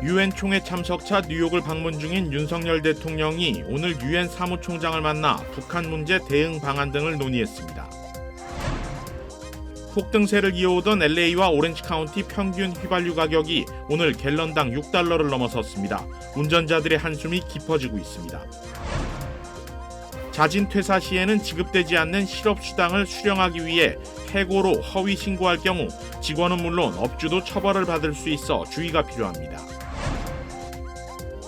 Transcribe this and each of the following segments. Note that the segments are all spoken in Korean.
유엔 총회 참석차 뉴욕을 방문 중인 윤석열 대통령이 오늘 유엔 사무총장을 만나 북한 문제 대응 방안 등을 논의했습니다. 폭등세를 이어오던 LA와 오렌지 카운티 평균 휘발유 가격이 오늘 갤런당 $6를 넘어섰습니다. 운전자들의 한숨이 깊어지고 있습니다. 자진 퇴사 시에는 지급되지 않는 실업수당을 수령하기 위해 해고로 허위 신고할 경우 직원은 물론 업주도 처벌을 받을 수 있어 주의가 필요합니다.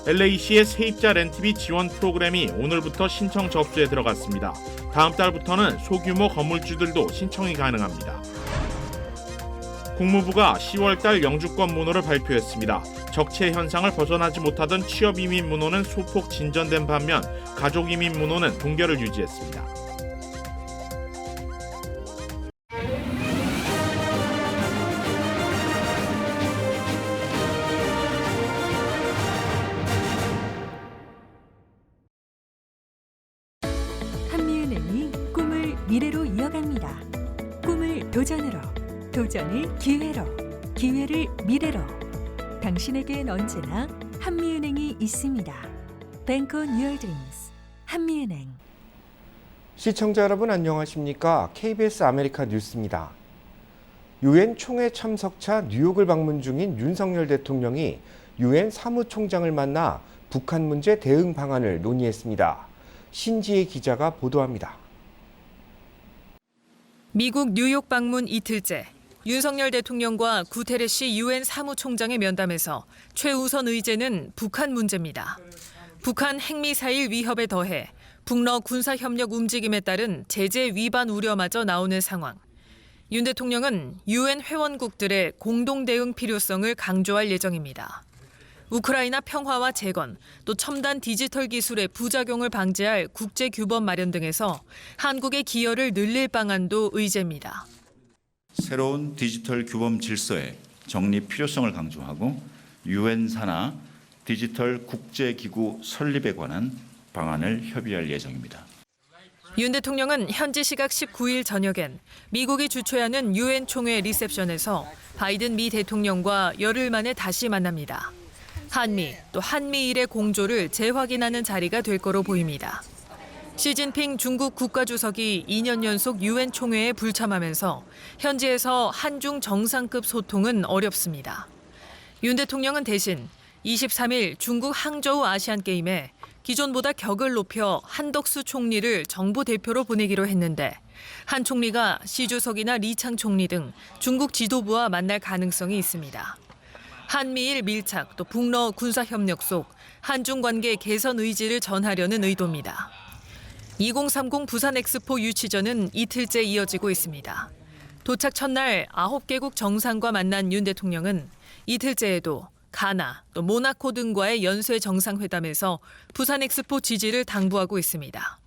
LA시의 세입자 렌트비 지원 프로그램이 오늘부터 신청 접수에 들어갔습니다. 다음 달부터는 소규모 건물주들도 신청이 가능합니다. 국무부가 10월달 영주권 문호를 발표했습니다. 적체 현상을 벗어나지 못하던 취업이민 문호는 소폭 진전된 반면 가족이민 문호는 동결을 유지했습니다. 한미은행이 꿈을 미래로 이어갑니다. 꿈을 도전으로, 도전을 기회로, 기회를 미래로. 당신에겐 언제나 한미은행이 있습니다. Bank on your dreams. 한미은행. 시청자 여러분 안녕하십니까? KBS 아메리카 뉴스입니다. 유엔 총회 참석차 뉴욕을 방문 중인 윤석열 대통령이 유엔 사무총장을 만나 북한 문제 대응 방안을 논의했습니다. 신지혜 기자가 보도합니다. 미국 뉴욕 방문 이틀째, 윤석열 대통령과 구테레시 유엔 사무총장의 면담에서 최우선 의제는 북한 문제입니다. 북한 핵미사일 위협에 더해 북러 군사협력 움직임에 따른 제재 위반 우려마저 나오는 상황. 윤 대통령은 유엔 회원국들의 공동 대응 필요성을 강조할 예정입니다. 우크라이나 평화와 재건, 또 첨단 디지털 기술의 부작용을 방지할 국제규범 마련 등에서 한국의 기여를 늘릴 방안도 의제입니다. 새로운 디지털 규범 질서의 정립 필요성을 강조하고 유엔 산하 디지털 국제기구 설립에 관한 방안을 협의할 예정입니다. 윤 대통령은 현지 시각 19일 저녁엔 미국이 주최하는 유엔 총회 리셉션에서 바이든 미 대통령과 열흘 만에 다시 만납니다. 한미, 또 한미일의 공조를 재확인하는 자리가 될 거로 보입니다. 시진핑 중국 국가주석이 2년 연속 유엔 총회에 불참하면서 현지에서 한중 정상급 소통은 어렵습니다. 윤 대통령은 대신 23일 중국 항저우 아시안게임에 기존보다 격을 높여 한덕수 총리를 정부 대표로 보내기로 했는데 한 총리가 시 주석이나 리창 총리 등 중국 지도부와 만날 가능성이 있습니다. 한미일 밀착, 또 북러 군사협력 속 한중 관계 개선 의지를 전하려는 의도입니다. 2030 부산 엑스포 유치전은 이틀째 이어지고 있습니다. 도착 첫날 9개국 정상과 만난 윤 대통령은 이틀째에도 가나, 또 모나코 등과의 연쇄 정상회담에서 부산 엑스포 지지를 당부하고 있습니다.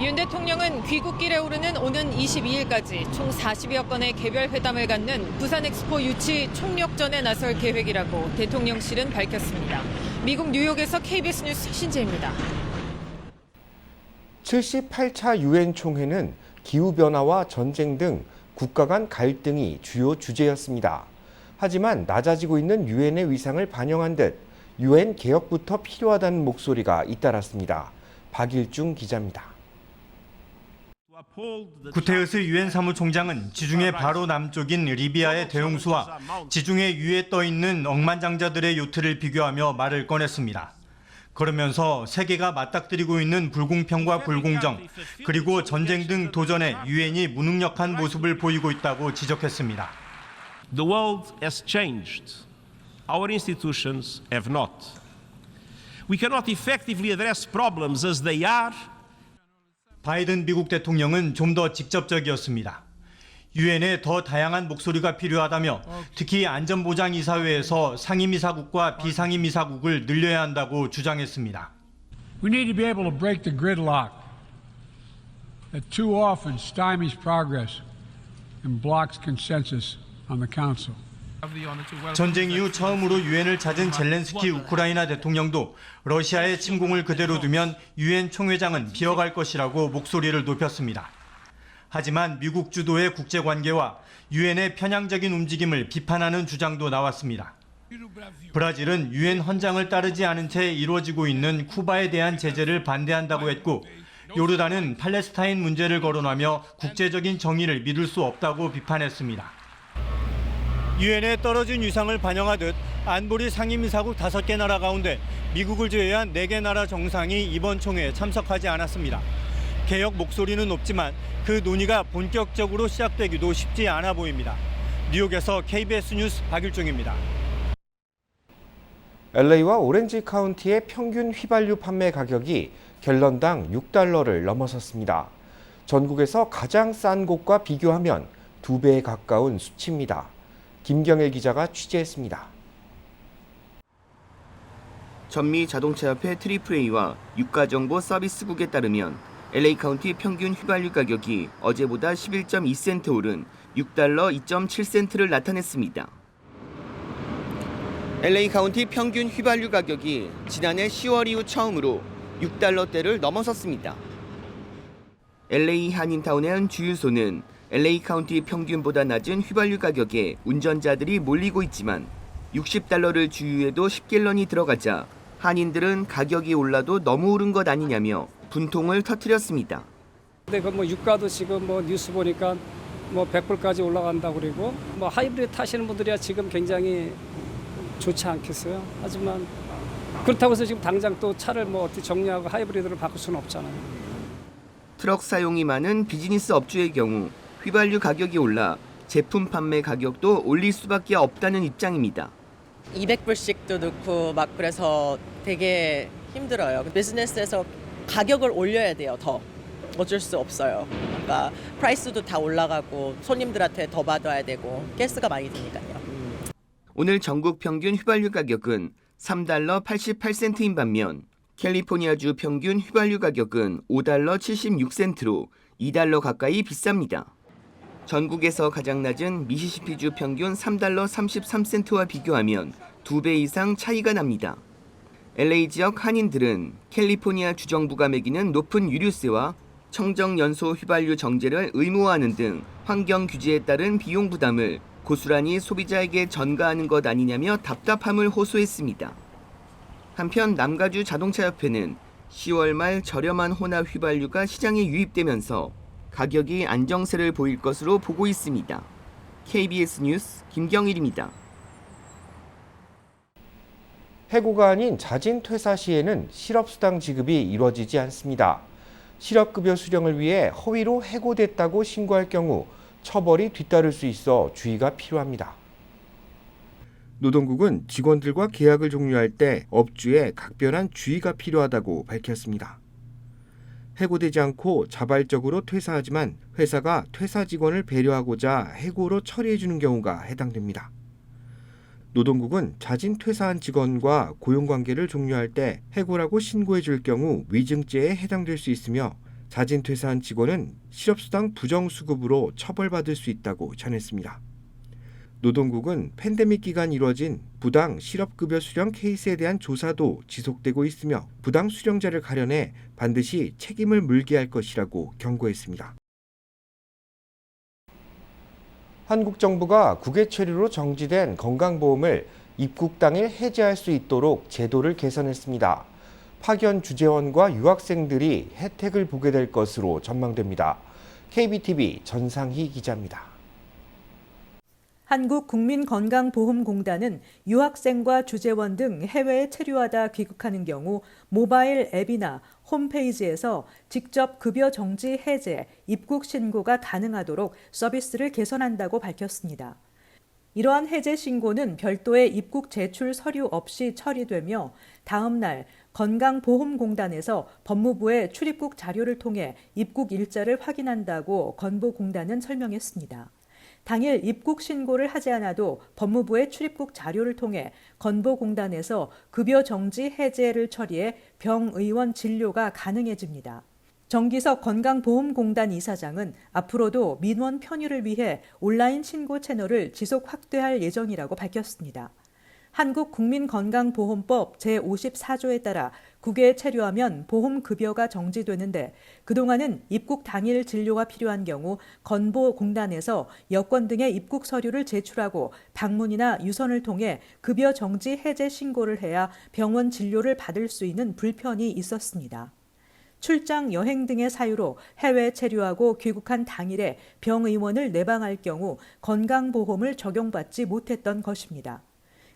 윤 대통령은 귀국길에 오르는 오는 22일까지 총 40여 건의 개별 회담을 갖는 부산 엑스포 유치 총력전에 나설 계획이라고 대통령실은 밝혔습니다. 미국 뉴욕에서 KBS 뉴스 신재입니다. 78차 유엔 총회는 기후변화와 전쟁 등 국가 간 갈등이 주요 주제였습니다. 하지만 낮아지고 있는 유엔의 위상을 반영한 듯 유엔 개혁부터 필요하다는 목소리가 잇따랐습니다. 박일중 기자입니다. 구테르스 유엔 사무총장은 지중해 바로 남쪽인 리비아의 대용수와 지중해 위에 떠있는 억만장자들의 요트를 비교하며 말을 꺼냈습니다. 그러면서 세계가 맞닥뜨리고 있는 불공평과 불공정, 그리고 전쟁 등 도전에 유엔이 무능력한 모습을 보이고 있다고 지적했습니다. The world has changed. Our institutions have not. We cannot effectively address problems as they are. 바이든 미국 대통령은 좀 더 직접적이었습니다. 유엔에 더 다양한 목소리가 필요하다며 특히 안전보장이사회에서 상임이사국과 비상임이사국을 늘려야 한다고 주장했습니다. We need to be able to break the gridlock that too often stymies progress and blocks consensus on the Council. 전쟁 이후 처음으로 유엔을 찾은 젤렌스키 우크라이나 대통령도 러시아의 침공을 그대로 두면 유엔 총회장은 비어갈 것이라고 목소리를 높였습니다. 하지만 미국 주도의 국제관계와 유엔의 편향적인 움직임을 비판하는 주장도 나왔습니다. 브라질은 유엔 헌장을 따르지 않은 채 이루어지고 있는 쿠바에 대한 제재를 반대한다고 했고, 요르단은 팔레스타인 문제를 거론하며 국제적인 정의를 믿을 수 없다고 비판했습니다. 유엔의 떨어진 위상을 반영하듯 안보리 상임이사국 5개 나라 가운데 미국을 제외한 4개 나라 정상이 이번 총회에 참석하지 않았습니다. 개혁 목소리는 높지만 그 논의가 본격적으로 시작되기도 쉽지 않아 보입니다. 뉴욕에서 KBS 뉴스 박일중입니다. LA와 오렌지 카운티의 평균 휘발유 판매 가격이 갤런당 $6를 넘어섰습니다. 전국에서 가장 싼 곳과 비교하면 2배에 가까운 수치입니다. 김경일 기자가 취재했습니다. 전미 자동차협회 AAA와 유가정보 서비스국에 따르면 LA 카운티 평균 휘발유 가격이 어제보다 11.2센트 오른 $6 2.7센트를 나타냈습니다. LA 카운티 평균 휘발유 가격이 지난해 10월 이후 처음으로 $6대를 넘어섰습니다. LA 한인타운의 한 주유소는 LA 카운티 평균보다 낮은 휘발유 가격에 운전자들이 몰리고 있지만 $60를 주유해도 10갤런이 들어가자 한인들은 가격이 올라도 너무 오른 것 아니냐며 분통을 터뜨렸습니다. 근데 그 유가도 지금 뉴스 보니까 100불까지 올라간다고 그러고 하이브리드 타시는 분들이야 지금 굉장히 좋지 않겠어요. 하지만 그렇다고 해서 지금 당장 또 차를 어떻게 정리하고 하이브리드를 바꿀 수는 없잖아요. 트럭 사용이 많은 비즈니스 업주의 경우 휘발유 가격이 올라 제품 판매 가격도 올릴 수밖에 없다는 입장입니다. 200불씩도 넣고 막 그래서 되게 힘들어요. 비즈니스에서 가격을 올려야 돼요. 더 어쩔 수 없어요. 그러니까 프라이스도 다 올라가고 손님들한테 더 받아야 되고 가스가 많이 드니까요. 오늘 전국 평균 휘발유 가격은 $3 88센트인 반면 캘리포니아주 평균 휘발유 가격은 $5 76센트로 $2 가까이 비쌉니다. 전국에서 가장 낮은 미시시피주 평균 $3 33센트와 비교하면 2배 이상 차이가 납니다. LA 지역 한인들은 캘리포니아 주정부가 매기는 높은 유류세와 청정연소 휘발유 정제를 의무화하는 등 환경 규제에 따른 비용 부담을 고스란히 소비자에게 전가하는 것 아니냐며 답답함을 호소했습니다. 한편 남가주 자동차협회는 10월 말 저렴한 혼합 휘발유가 시장에 유입되면서 가격이 안정세를 보일 것으로 보고 있습니다. KBS 뉴스 김경일입니다. 해고가 아닌 자진 퇴사 시에는 실업수당 지급이 이루어지지 않습니다. 실업급여 수령을 위해 허위로 해고됐다고 신고할 경우 처벌이 뒤따를 수 있어 주의가 필요합니다. 노동국은 직원들과 계약을 종료할 때 업주에 각별한 주의가 필요하다고 밝혔습니다. 해고되지 않고 자발적으로 퇴사하지만 회사가 퇴사 직원을 배려하고자 해고로 처리해주는 경우가 해당됩니다. 노동국은 자진 퇴사한 직원과 고용관계를 종료할 때 해고라고 신고해줄 경우 위증죄에 해당될 수 있으며 자진 퇴사한 직원은 실업수당 부정수급으로 처벌받을 수 있다고 전했습니다. 노동국은 팬데믹 기간 이루어진 부당 실업급여 수령 케이스에 대한 조사도 지속되고 있으며 부당 수령자를 가려내 반드시 책임을 물게 할 것이라고 경고했습니다. 한국 정부가 국외 체류로 정지된 건강보험을 입국 당일 해지할 수 있도록 제도를 개선했습니다. 파견 주재원과 유학생들이 혜택을 보게 될 것으로 전망됩니다. KBTV 전상희 기자입니다. 한국국민건강보험공단은 유학생과 주재원 등 해외에 체류하다 귀국하는 경우 모바일 앱이나 홈페이지에서 직접 급여 정지 해제, 입국 신고가 가능하도록 서비스를 개선한다고 밝혔습니다. 이러한 해제 신고는 별도의 입국 제출 서류 없이 처리되며 다음 날 건강보험공단에서 법무부의 출입국 자료를 통해 입국 일자를 확인한다고 건보공단은 설명했습니다. 당일 입국 신고를 하지 않아도 법무부의 출입국 자료를 통해 건보공단에서 급여 정지 해제를 처리해 병의원 진료가 가능해집니다. 정기석 건강보험공단 이사장은 앞으로도 민원 편의를 위해 온라인 신고 채널을 지속 확대할 예정이라고 밝혔습니다. 한국국민건강보험법 제54조에 따라 국외에 체류하면 보험급여가 정지되는데 그동안은 입국 당일 진료가 필요한 경우 건보공단에서 여권 등의 입국 서류를 제출하고 방문이나 유선을 통해 급여 정지 해제 신고를 해야 병원 진료를 받을 수 있는 불편이 있었습니다. 출장, 여행 등의 사유로 해외 체류하고 귀국한 당일에 병의원을 내방할 경우 건강보험을 적용받지 못했던 것입니다.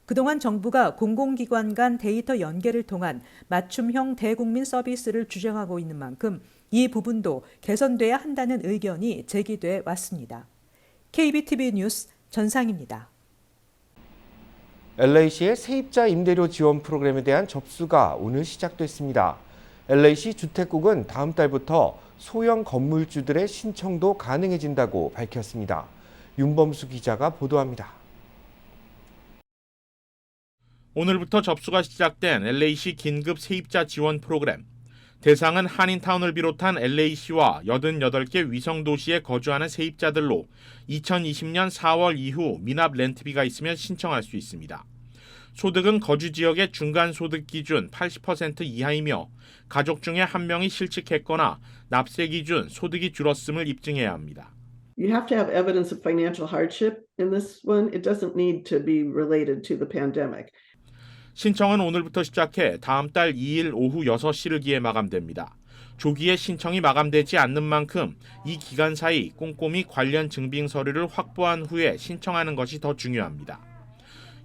그동안 정부가 공공기관 간 데이터 연계를 통한 맞춤형 대국민 서비스를 주장하고 있는 만큼 이 부분도 개선돼야 한다는 의견이 제기돼 왔습니다. KBTV 뉴스 전상입니다. LA시의 세입자 임대료 지원 프로그램에 대한 접수가 오늘 시작됐습니다. LA시 주택국은 다음 달부터 소형 건물주들의 신청도 가능해진다고 밝혔습니다. 윤범수 기자가 보도합니다. 오늘부터 접수가 시작된 LA시 긴급 세입자 지원 프로그램. 대상은 한인타운을 비롯한 LA시와 88개 위성도시에 거주하는 세입자들로 2020년 4월 이후 미납 렌트비가 있으면 신청할 수 있습니다. 소득은 거주 지역의 중간 소득 기준 80% 이하이며 가족 중에 한 명이 실직했거나 납세 기준 소득이 줄었음을 입증해야 합니다. You have to have evidence of financial hardship in this one. It doesn't need to be related to the pandemic. 신청은 오늘부터 시작해 다음 달 2일 오후 6시를 기해 마감됩니다. 조기에 신청이 마감되지 않는 만큼 이 기간 사이 꼼꼼히 관련 증빙 서류를 확보한 후에 신청하는 것이 더 중요합니다.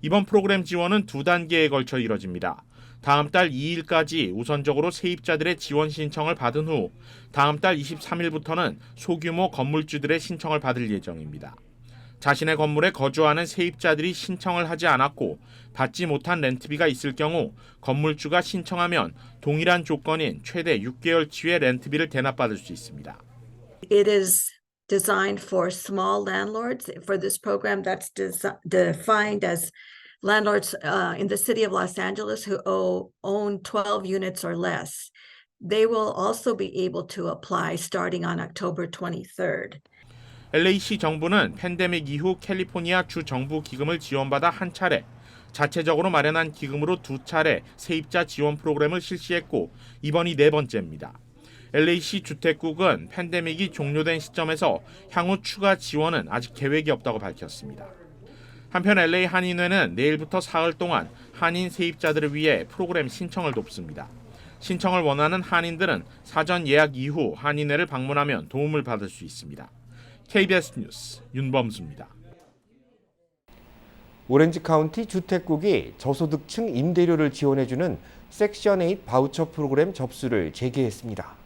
이번 프로그램 지원은 2단계에 걸쳐 이뤄집니다. 다음 달 2일까지 우선적으로 세입자들의 지원 신청을 받은 후 다음 달 23일부터는 소규모 건물주들의 신청을 받을 예정입니다. 자신의 건물에 거주하는 세입자들이 신청을 하지 않았고 받지 못한 렌트비가 있을 경우 건물주가 신청하면 동일한 조건인 최대 6개월치의 렌트비를 대납받을 수 있습니다. It is designed for small landlords. For this program that's defined as landlords in the city of Los Angeles who own 12 units or less. They will also be able to apply starting on October 23rd. LA시 정부는 팬데믹 이후 캘리포니아 주 정부 기금을 지원받아 한 차례, 자체적으로 마련한 기금으로 2차례 세입자 지원 프로그램을 실시했고 이번이 4번째입니다. LA시 주택국은 팬데믹이 종료된 시점에서 향후 추가 지원은 아직 계획이 없다고 밝혔습니다. 한편 LA 한인회는 내일부터 사흘 동안 한인 세입자들을 위해 프로그램 신청을 돕습니다. 신청을 원하는 한인들은 사전 예약 이후 한인회를 방문하면 도움을 받을 수 있습니다. KBS 뉴스 윤범수입니다. 오렌지 카운티 주택국이 저소득층 임대료를 지원해주는 섹션 8 바우처 프로그램 접수를 재개했습니다.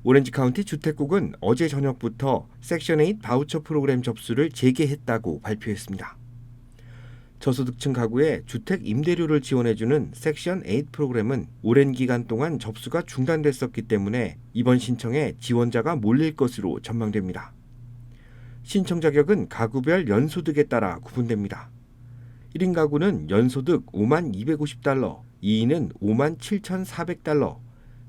오렌지 카운티 주택국은 어제 저녁부터 섹션 8 바우처 프로그램 접수를 재개했다고 발표했습니다. 저소득층 가구에 주택 임대료를 지원해주는 섹션 8 프로그램은 오랜 기간 동안 접수가 중단됐었기 때문에 이번 신청에 지원자가 몰릴 것으로 전망됩니다. 신청 자격은 가구별 연소득에 따라 구분됩니다. 1인 가구는 연소득 5만 250달러, 2인은 5만 7,400달러,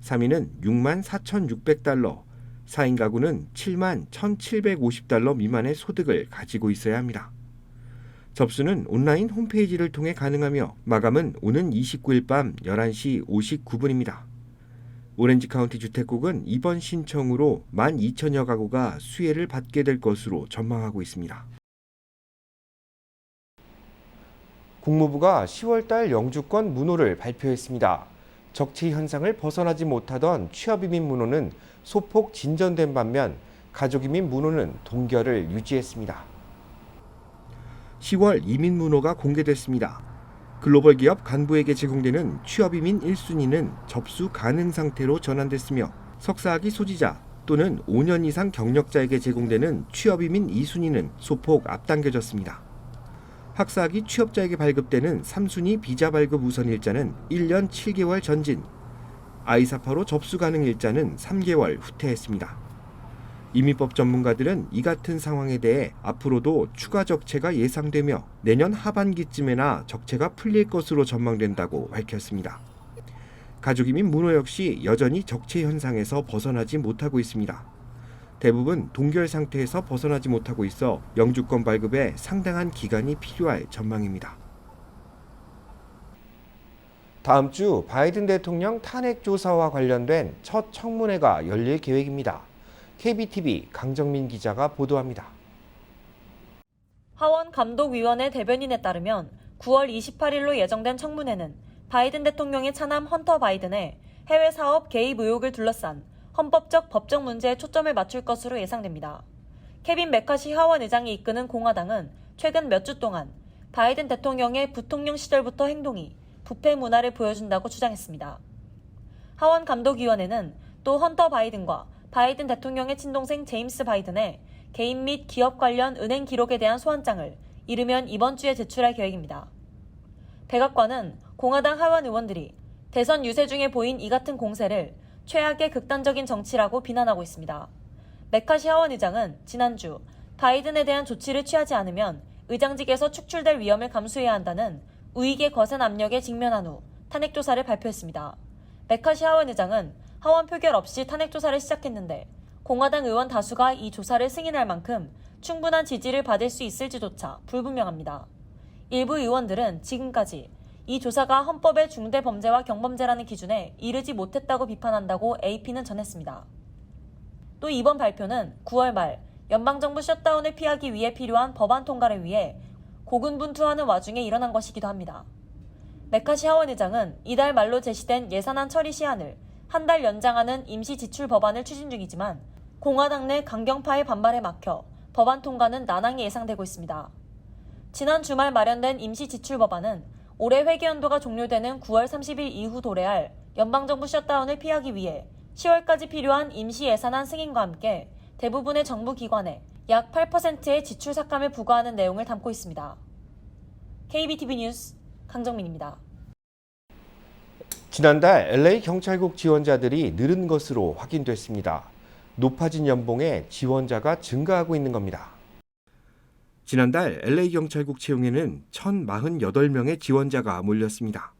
3인은 6만 4,600달러, 4인 가구는 7만 1,750달러 미만의 소득을 가지고 있어야 합니다. 접수는 온라인 홈페이지를 통해 가능하며 마감은 오는 29일 밤 11시 59분입니다. 오렌지 카운티 주택국은 이번 신청으로 12,000여 가구가 수혜를 받게 될 것으로 전망하고 있습니다. 국무부가 10월달 영주권 문호를 발표했습니다. 적체 현상을 벗어나지 못하던 취업이민 문호는 소폭 진전된 반면 가족이민 문호는 동결을 유지했습니다. 10월 이민 문호가 공개됐습니다. 글로벌 기업 간부에게 제공되는 취업이민 1순위는 접수 가능 상태로 전환됐으며 석사학위 소지자 또는 5년 이상 경력자에게 제공되는 취업이민 2순위는 소폭 앞당겨졌습니다. 학사학위 취업자에게 발급되는 3순위 비자 발급 우선 일자는 1년 7개월 전진, I-4파로 접수 가능 일자는 3개월 후퇴했습니다. 이민법 전문가들은 이 같은 상황에 대해 앞으로도 추가 적체가 예상되며 내년 하반기쯤에나 적체가 풀릴 것으로 전망된다고 밝혔습니다. 가족이민 문호 역시 여전히 적체 현상에서 벗어나지 못하고 있습니다. 대부분 동결 상태에서 벗어나지 못하고 있어 영주권 발급에 상당한 기간이 필요할 전망입니다. 다음 주 바이든 대통령 탄핵 조사와 관련된 첫 청문회가 열릴 계획입니다. KBTV 강정민 기자가 보도합니다. 하원 감독위원회 대변인에 따르면 9월 28일로 예정된 청문회는 바이든 대통령의 차남 헌터 바이든의 해외 사업 개입 의혹을 둘러싼 헌법적 법적 문제에 초점을 맞출 것으로 예상됩니다. 케빈 메카시 하원 의장이 이끄는 공화당은 최근 몇 주 동안 바이든 대통령의 부통령 시절부터 행동이 부패 문화를 보여준다고 주장했습니다. 하원 감독위원회는 또 헌터 바이든과 바이든 대통령의 친동생 제임스 바이든의 개인 및 기업 관련 은행 기록에 대한 소환장을 이르면 이번 주에 제출할 계획입니다. 백악관은 공화당 하원 의원들이 대선 유세 중에 보인 이 같은 공세를 최악의 극단적인 정치라고 비난하고 있습니다. 메카시 하원 의장은 지난주 바이든에 대한 조치를 취하지 않으면 의장직에서 축출될 위험을 감수해야 한다는 우익의 거센 압력에 직면한 후 탄핵 조사를 발표했습니다. 메카시 하원 의장은 하원 표결 없이 탄핵 조사를 시작했는데 공화당 의원 다수가 이 조사를 승인할 만큼 충분한 지지를 받을 수 있을지조차 불분명합니다. 일부 의원들은 지금까지 이 조사가 헌법의 중대 범죄와 경범죄라는 기준에 이르지 못했다고 비판한다고 AP는 전했습니다. 또 이번 발표는 9월 말 연방정부 셧다운을 피하기 위해 필요한 법안 통과를 위해 고군분투하는 와중에 일어난 것이기도 합니다. 메카시 하원 의장은 이달 말로 제시된 예산안 처리 시한을 한 달 연장하는 임시 지출 법안을 추진 중이지만 공화당 내 강경파의 반발에 막혀 법안 통과는 난항이 예상되고 있습니다. 지난 주말 마련된 임시 지출 법안은 올해 회계연도가 종료되는 9월 30일 이후 도래할 연방정부 셧다운을 피하기 위해 10월까지 필요한 임시 예산안 승인과 함께 대부분의 정부 기관에 약 8%의 지출 삭감을 부과하는 내용을 담고 있습니다. KBTV 뉴스 강정민입니다. 지난달 LA 경찰국 지원자들이 늘은 것으로 확인됐습니다. 높아진 연봉에 지원자가 증가하고 있는 겁니다. 지난달 LA 경찰국 채용에는 1,048명의 지원자가 몰렸습니다.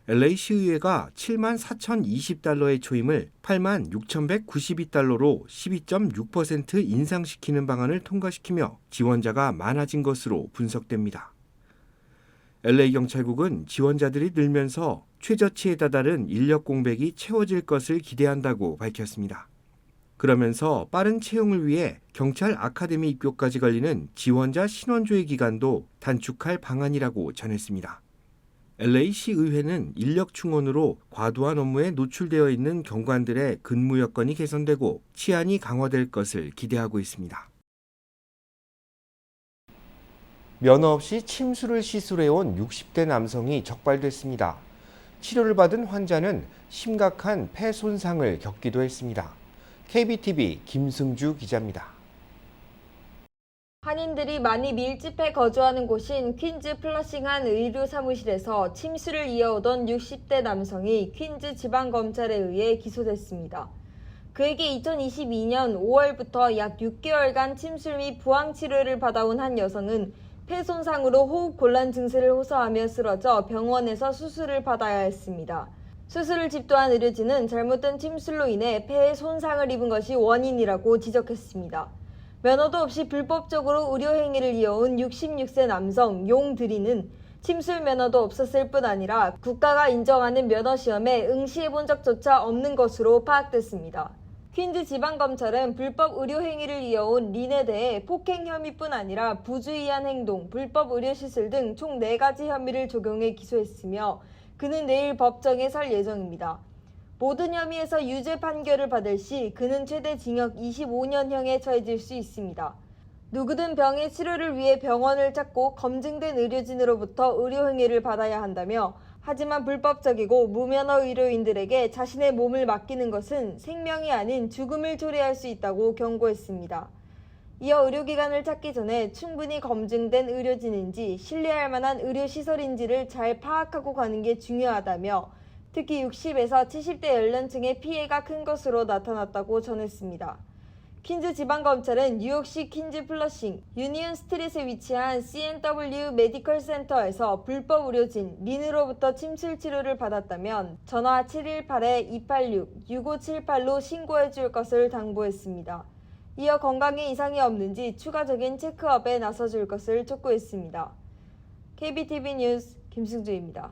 LA 시의회가 74,020달러의 초임을 86,192달러로 12.6% 인상시키는 방안을 통과시키며 지원자가 많아진 것으로 분석됩니다. LA 경찰국은 지원자들이 늘면서 최저치에 다다른 인력 공백이 채워질 것을 기대한다고 밝혔습니다. 그러면서 빠른 채용을 위해 경찰 아카데미 입교까지 걸리는 지원자 신원조회 기간도 단축할 방안이라고 전했습니다. LA시 의회는 인력 충원으로 과도한 업무에 노출되어 있는 경관들의 근무 여건이 개선되고 치안이 강화될 것을 기대하고 있습니다. 면허 없이 침수를 시술해온 60대 남성이 적발됐습니다. 치료를 받은 환자는 심각한 폐 손상을 겪기도 했습니다. KBTV 김승주 기자입니다. 한인들이 많이 밀집해 거주하는 곳인 퀸즈 플러싱 한 의료 사무실에서 침수를 이어오던 60대 남성이 퀸즈 지방검찰에 의해 기소됐습니다. 그에게 2022년 5월부터 약 6개월간 침술 및 부항 치료를 받아온 한 여성은 폐 손상으로 호흡 곤란 증세를 호소하며 쓰러져 병원에서 수술을 받아야 했습니다. 수술을 집도한 의료진은 잘못된 침술로 인해 폐에 손상을 입은 것이 원인이라고 지적했습니다. 면허도 없이 불법적으로 의료행위를 이어온 66세 남성 용드리는 침술 면허도 없었을 뿐 아니라 국가가 인정하는 면허시험에 응시해본 적조차 없는 것으로 파악됐습니다. 퀸즈 지방검찰은 불법 의료행위를 이어온 린에 대해 폭행 혐의뿐 아니라 부주의한 행동, 불법 의료시술 등 총 4가지 혐의를 적용해 기소했으며 그는 내일 법정에 설 예정입니다. 모든 혐의에서 유죄 판결을 받을 시 그는 최대 징역 25년형에 처해질 수 있습니다. 누구든 병의 치료를 위해 병원을 찾고 검증된 의료진으로부터 의료행위를 받아야 한다며 하지만 불법적이고 무면허 의료인들에게 자신의 몸을 맡기는 것은 생명이 아닌 죽음을 초래할 수 있다고 경고했습니다. 이어 의료기관을 찾기 전에 충분히 검증된 의료진인지 신뢰할 만한 의료시설인지를 잘 파악하고 가는 게 중요하다며 특히 60에서 70대 연령층의 피해가 큰 것으로 나타났다고 전했습니다. 퀸즈 지방검찰은 뉴욕시 퀸즈 플러싱, 유니온 스트릿에 위치한 C&W 메디컬 센터에서 불법 의료진 린으로부터 침술 치료를 받았다면 전화 718-286-6578로 신고해 줄 것을 당부했습니다. 이어 건강에 이상이 없는지 추가적인 체크업에 나서줄 것을 촉구했습니다. KBTV 뉴스 김승주입니다.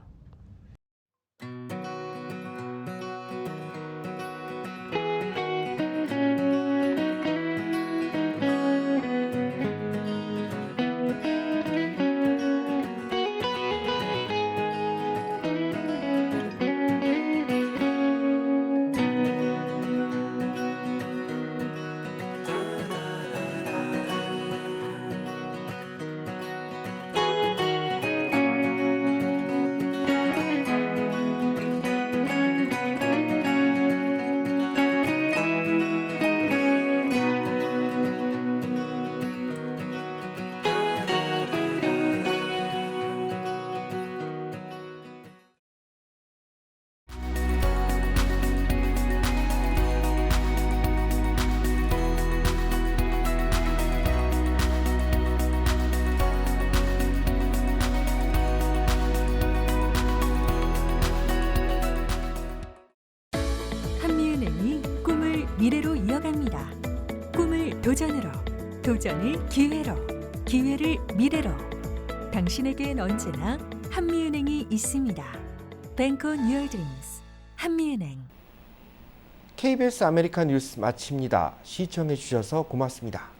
도전으로, 도전을 기회로, 기회를 미래로. 당신에겐 언제나 한미은행이 있습니다. Bank on your dreams. 한미은행. KBS 아메리카 뉴스 마칩니다. 시청해 주셔서 고맙습니다.